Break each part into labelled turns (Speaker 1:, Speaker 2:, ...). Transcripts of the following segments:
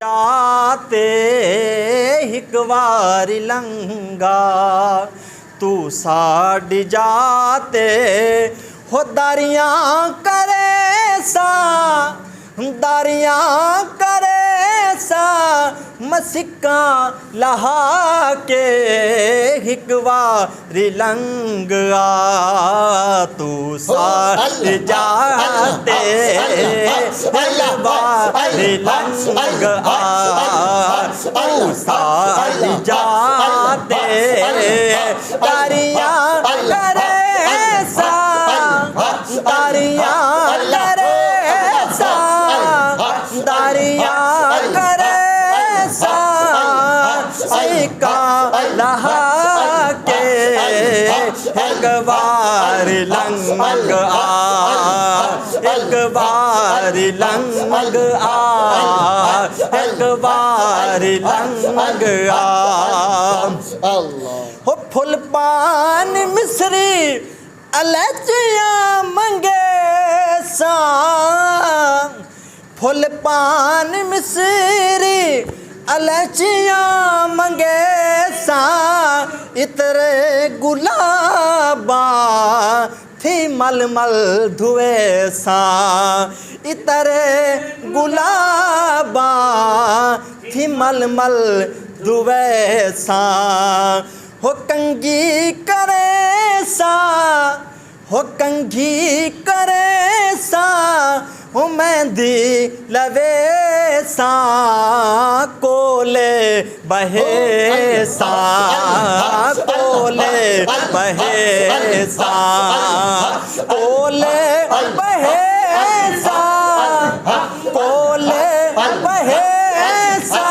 Speaker 1: जाते हिक वारी लंगा तू साड़ी जाते हो दारियां करे सा दारियां करे सा मसिका लहा के हिक वारी लंगा तू साड़ी जाते हिक वारी लंगा तू साड़ी जाते दारियां करे सा दारियां करे सा दारियां करे सा सिका लहा के एक बार लंग एक बार लंग एक बार लंग हो फुल पान मिस्री अलचियां मंगे सा फुल पान मिस्री अलचियां मंगे सा इतरे गुलाबा थी मल मल धुए सा इतरे गुलाबा थी मल मल धुए सा हो कंगी करे सा हो कंगी करे सा हो मेहंदी लवे सा कोले बहे सा कोले बहे सा कोले बहे सा कोले बहे सा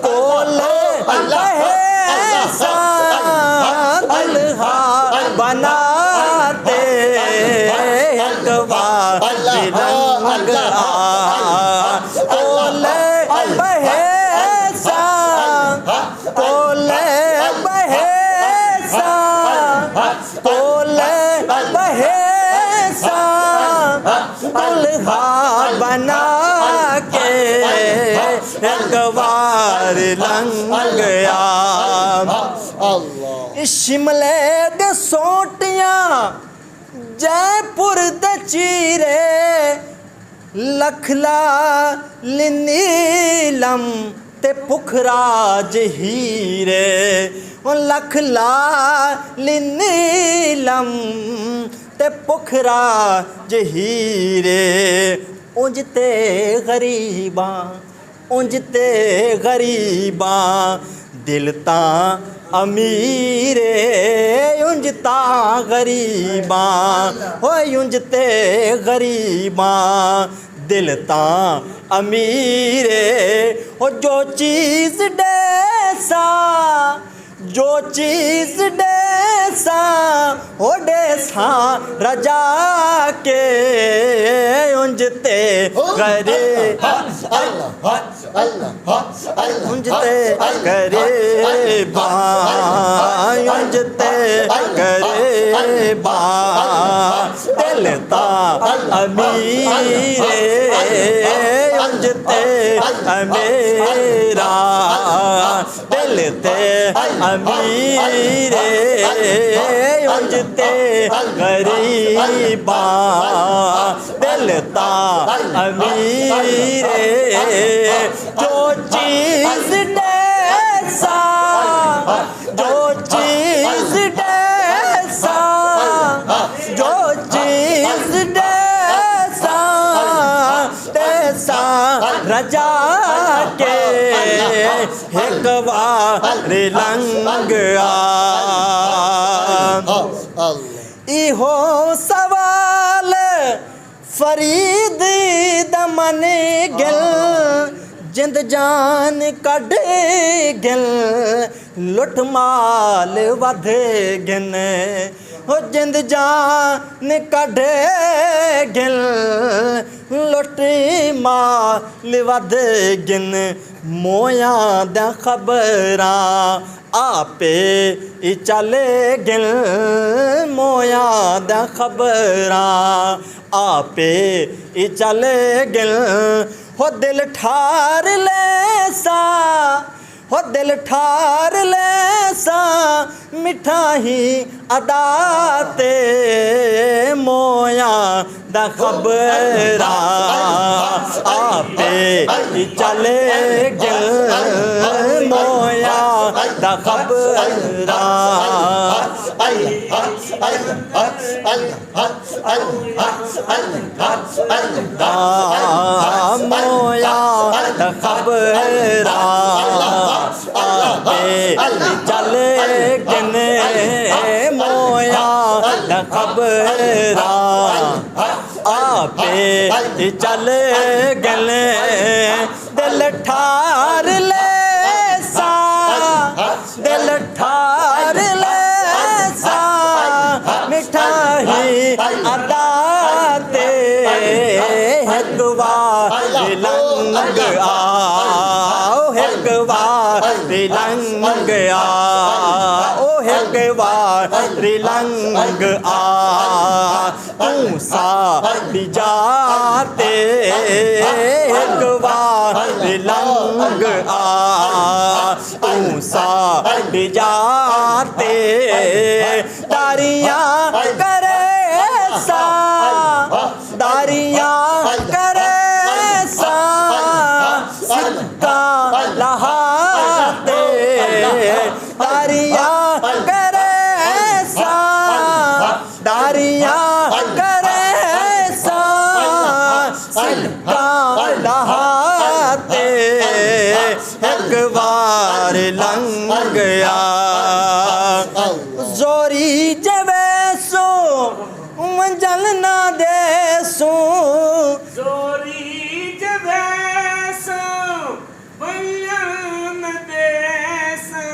Speaker 1: कोले बहे सा दुल्हा बनाते एक बार लंग कोले बहे सा कोले बहे सा कोले बहे सा दुल्हा बना के एक बार लंग गया शिमले दे सोटियां जयपुर दे चीरे लखला नीलम ते पुखराज हीरे लखला नीलम ते पुखराज हीरे उंजते गरीबां उंजते गरीबां दिल तां अमीरे उंजता गरीबां हो उंजते गरीबां दिल तां अमीरे हो जो चीज़ डेसा जो चीज़ डेसा हो डेसा रजा के उंजते गरीबां उंजते गरीबां उंजते गरीबां दिल तां अमीरे उंजते अमीरा दिल ते अमीरे उंजते गरीबां दिल तां अमीरे जो चीज़ डेसा जो चीज़ डेसा जो चीज़ डेसा डेसा रजा के एक बार लंग इहो सवाल फरीद दमन गिल जिंद जान कढ गिल लुट माल वध गिन हो जिंद जान कढ गिल लुट माल वध गिन मोयां दा खबरां आपे चले गिल मोयां दा खबरां आपे चले गिल हो दिल ठार ले सा हो दिल ठार ले सा मिठा ही अदा ते मोया दा खबरा आपे चले गल मोया दा खबरा मोया दा खबरा आपे चले गने मोया दा खबरा आपे चले गने दिल ठार ले सा दिल ठार ले सा मिठा ही अदा ते एक बार लंग आओ एक बार लंग आओ एक बार लंग आ तू सा जाते एक बार लंग आ तू सा जाते दारियां करे सा दारियां करे सा सिक्का लहाते दारियां करे सा दारियां करे सा सिक्का लहाते एक बार लंग गया जोरी जवे सो मंजल ना दे सो
Speaker 2: जोरी जवे सो मंजल ना दे सो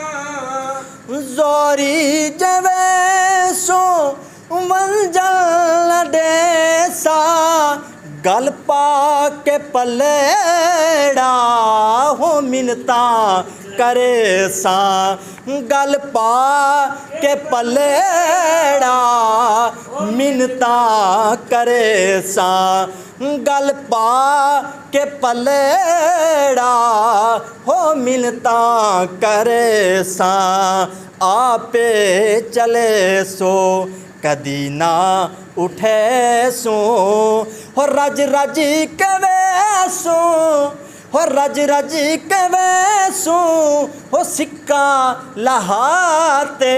Speaker 1: जोरी जवे सो मंजल ना दे सा गल पा के पलेड़ा हो मिनता करे सा गल पा के पलेड़ा मिनता करे सा गल पा के पलेड़ा हो मिनता करे सा आपे चले सो कदी ना उठे सो हो रज रज कवे सो हो रज रज कवे सो हो सिक्का लहाते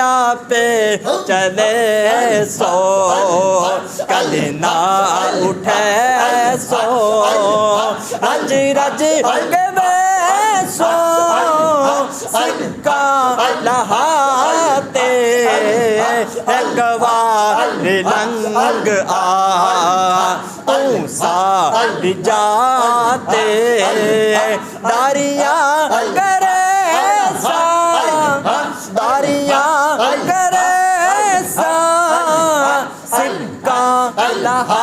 Speaker 1: आपे चले सो कदी ना उठे सो रज रज कवे सो सिक्का लहाते एक बार लंग आ तू सा जाते दारियां करे सा दारियां करे सा सिक्का लहा